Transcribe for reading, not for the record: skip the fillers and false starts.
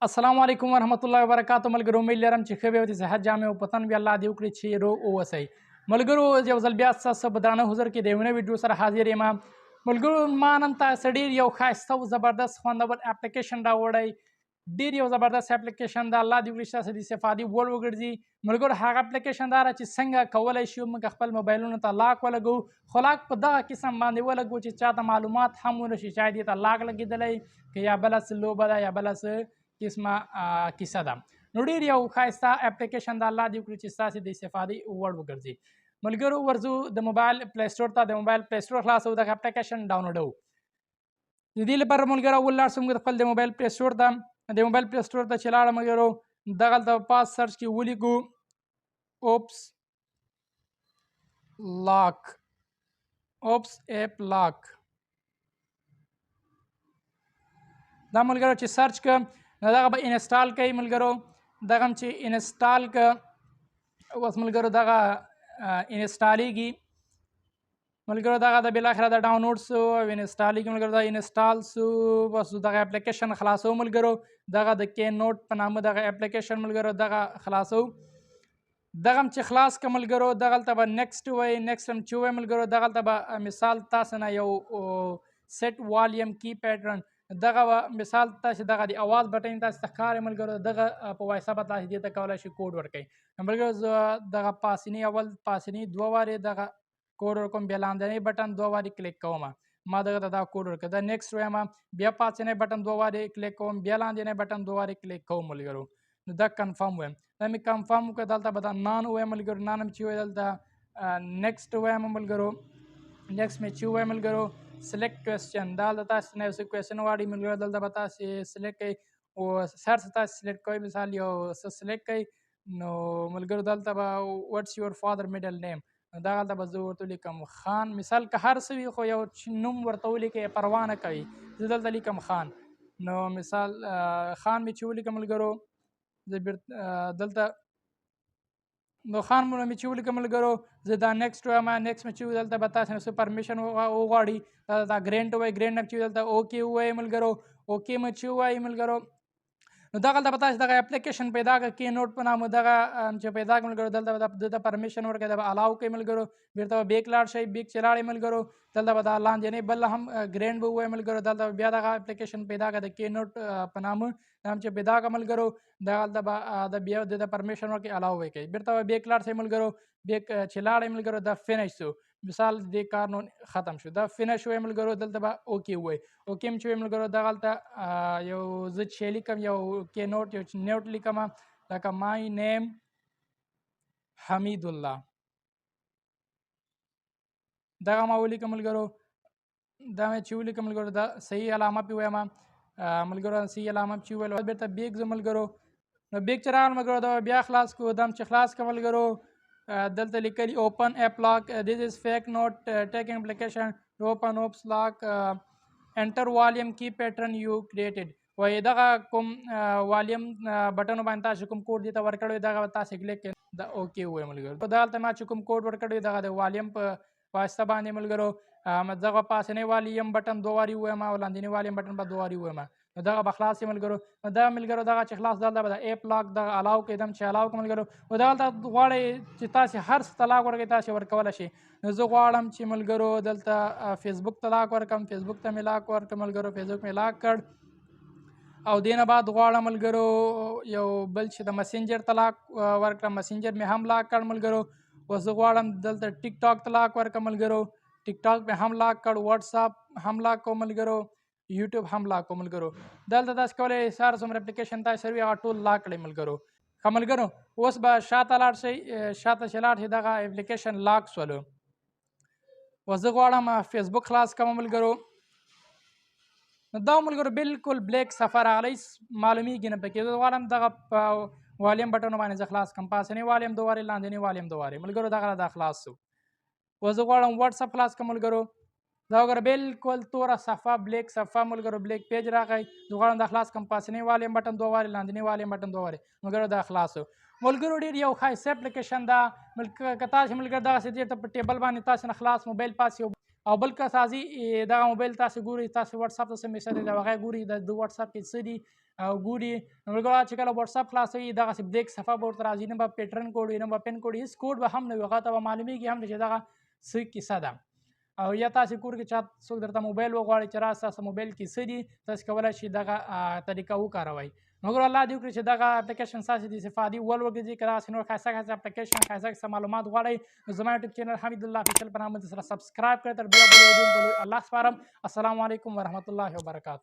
السلام علیکم ورحمت الله وبرکاتو. ملګرو امید لرم چې ښه به او د صحت جامې او پتن بیا الله دې وکړي چې روغ اوسئ. ملګرو یو ځل بیا ستاسو په درانه حضور کې د یو نوي ویډیو سره حاضر یم. ملګرو ما نن تاسو ډېر یو ښایسته او زبردست خوندور اپلیکیشن راوړی. ډېر یو زبردست اپلیکیشن د الله دې وکړي چې تاسو د استفادې وړ وګرځي. ملګرو هغه اپلیکیشن دا ده چې څنګه کولی شو موږ خپل موبایلونو ته لاک ولګو، خو لاک په دغه قسم باندې ولګو چې چاته معلومات هم ونه شي چې دې ته لاک لګېدلی که یا بله څه لوبه ده یا بله څه قسمه کیسه ده. نو ډېر یو ښایسته اپلیکیشن د الله دې وکړي چې ستاسې د استفادې وړ وګرځي. ملګرو ورځو د موبایل پلی سټور ته، د موبایل پلی سټور خلاصو، دغه اپلیکیشن ډاونلوډوو. د دې لپاره ملګرو اول لاړ شو موږ خپل د موبایل پلی سټور ته. د موبایل پلی سټور ته چې لاړم ملګرو، دغلته پاس سرچ کې ولیکو اوپس لاک، اوپس ایپ لاک. دا ملګرو چې سرچ کړم نو دغه به انسټال کوي. ملګرو دغه هم چې انسټال که اوس ملګرو دغه انسټالیږي. ملګرو دغه د بالاخره د ډاونلوډ سو او انسټالیږي. ملګرو دا انسټال سو، بس دغه اپلیکیشن خلاصو. ملګرو دغه د کی نوټ په نامه دغه اپلیکیشن ملګرو دغه خلاصو. دغه هم چې خلاص که ملګرو دغلته به نیکسټ وایي. نیکسټ هم چې ووایي ملګرو دغلته به مثال تاسو نه یو سیټ والیم کی پیټرن دغه مثال تاسو دغه د اواز بټن تاسو ته ښکاري ملګرو، دغه په وایسا به تاسو دې ته کولی شئ کوډ ورکوئ. ملګرو زه دغه پاسني اول پاسني دوه وارې دغه کوډ ورکوم، بیا لاندنی بټن دوه وارې کلیک کوم. ما دغه ته دا کوډ ورکړ. دا نیکسټ وایم، بیا پاسنی بټن دوه وارې کلیک کوم، بیا لاندنی بټن دوه وارې کلیک کوم ملګرو. نو دا کنفرم وایم. دا مې کنفرم وکړه. دلته به دا نان ووایم ملګرو. نان هم چې وایي دلته نیکسټ وایم ملګرو. نیکسټ مې چې ووایم ملګرو سلیکټ کوېسچن، دا د تاسو نه یو څه کوېسچن غواړي ملګرو. دلته به تاسې سلیکټ کوئ او هر څه تاسې سلیکټ کوئ. مثال یو څه سلیکټ کوئ نو ملګرو دلته به وټس یور فادر میډل نیم، دغلته به زه ورته لیکم خان. مثال که هر څه وي خو یو نوم ورته ولیکئ، پروا نه کوي. زه دلته لیکم خان. نو مثال خان مې چې ولیکم ملګرو، زه دلته نو خان مې چې ولیکم ملګرو، زه دا نیکسټ وایم. نیکسټ مې چې دلته به تاسو نه څه پرمیشن وغواړي، دا ګرینټ ووایي. ګرینټ نه چې دلته اوکې ووایي ملګرو. اوکې مې چې ووایي ملګرو، نو دغلته به تاسو دغه اپلیکیشن پیدا کړه کی نوټ په نامه دغه چې پیدا کړه ملګرو. دلته به دته پرمیشن ورکړئ، دا به الاو کوئ ملګرو. بیرته به بیک لاړ شئ. بیک چې لاړئ ملګرو دلته به دا لاندنی بل هم ګرینډ به ووایي ملګرو. دلته بیا دغه اپلیکیشن پیدا کړه د کی نوټ په نامه، دا هم چې پیدا کړه ملګرو. دغلته به د بیا دته پرمیشن ورکړئ، الاو وکړئ. بیرته به بیک لاړ شئ ملګرو. بیک چې لاړئ ملګرو دا فینش سو. مثال دې کار نو ختم شو، دا فینش وایي ملګرو. دلته به اوکې ووایي. اوکې هم چې وایي ملګرو دغلته یو زه چې لیکم یو کی نوټ، یو نوټ لیکم لکه مای نیم حمید الله، دغه ما ولیکم ملګرو. دا مې چې ولیکم ملګرو دا صحیح علامه پې وایم ملګرو. صحیح علامه چې وویل بیرته بیک ځم ملګرو. نو بیک چې راغلم ملګرو دا بیا خلاص کړو. دا چې خلاص کړم ملګرو دلته لیکلي اوپن ایپ لاک، دیس از فیک نوٹ ټیکنګ اپلیکیشن ټو اوپن اوپس لاک انټر والیم کی پیټرن یو کریټډ. وایي دغه کوم والیم بټنو باندې تاسو کوم کوډ دې ته ورکړی دغه تاسې کلیک کړئ، دا اوکې ووایي ملګرو. دلته ما چې کوم کوډ ورکړی دغه د والیم په واسطه باندې ملګرو دغه پاسنی والیم بټن دوه وارې ووایم او لاندنی والیم بټن به دوه وارې ووایم. نو دغه به خلاص شي ملګرو. نو دا ملګرو دغه چې خلاص دلته به د ایپ لاک دغه الاو کړئ. دم چې الاو کړم ملګرو، او دلته غواړئ چې تاسې هر څه ته لاک ورکړئ، تاسې ورکولی شئ. نو زه غواړم چې ملګرو دلته فیسبوک ته لاک ورکړم. فیسبوک ته مې لاک ورکړم ملګرو. فیسبوک مې لاک کړ. او دې نه بعد غواړم ملګرو یو بل چې د مسنجر ته لاک ورکړم. مسنجر مې هم لاک کړ ملګرو. اوس زه غواړم دلته ټیک ټاک ته لاک ورکړم ملګرو. ټیک ټاک مې هم لاک کړ. واتساپ هم لاک کوم ملګرو. یوټیوب هم لاک کوم ملګرو. دلته تاسو کولی هر څومره اپلیکیشن تاسو سره وي هغه ټول لاک کړئ ملګرو. ښه ملګرو اوس به شاته لاړ شئ. شاته چې لاړ شئ دغه اپلیکیشن لاک سولو. اوس زه غواړم فیسبوک خلاص کړم ملګرو. دا ملګرو بالکل بلیک صفحه راغلی، معلومیږي نه پکې. زه غواړم دغه په والیم بټنو باندې زه خلاص کړم. پاسنی والیم دوه وارې، لاندنی والیم دوه وارې ملګرو. دغه دا خلاص سو. اوس زه غواړم واتساپ خلاص کړم ملګرو. دا وګوره بالکل توره صفحه، بلیک صفحه ملګرو، بلیک پیج راغی. زه غواړم دا خلاص کړم. پاسنی والیم بټن دوه وارې، لاندنی والیم بټن دوه وارې ملګرو. دا خلاص سو. ملګرو ډېر یو ښایسته اپلیکیشن ده. که تاسې ملګرو دغسې دې ته په ټیبل باندې تاسې نه خلاص موبایل پاسې او بل کس راځي دغه موبایل تاسې ګورئ، تاسې واتساپ ته څه میسج دی هغه ګورئ، د واتساپ کې څه دي او ګوري. نو ملګرو چې کله واتساپ خلاصوي دغسې بریک صفحه به ورته راځي، نه به پیټرن کوډ وي، نه به پن کوډ، هېڅ کوډ به هم نه وي. هغه ته به معلومیږي هم نه چې دغه څه کیسه ده. او یا تاسې کور کې چا څوک درته موبایل وغواړي چې راز تاسو موبایل کې څه دي، تاسې کولی شئ دغه طریقه وکاروئ. مګر الله دې وکړي چې دغه اپلیکیشن ستاسې د استفادې وړ وګرځي. که دغسې نور ښایسته ښایسته اپلیکیشن ښایسته ښایسته معلومات غواړئ نو زما یوټیوب چینل حمید الله افیشل په نامه سره سبسکرایب کړئ. تر بیا به یو ډول الله سپارم. السلام علیکم ورحمة الله وبرکاته.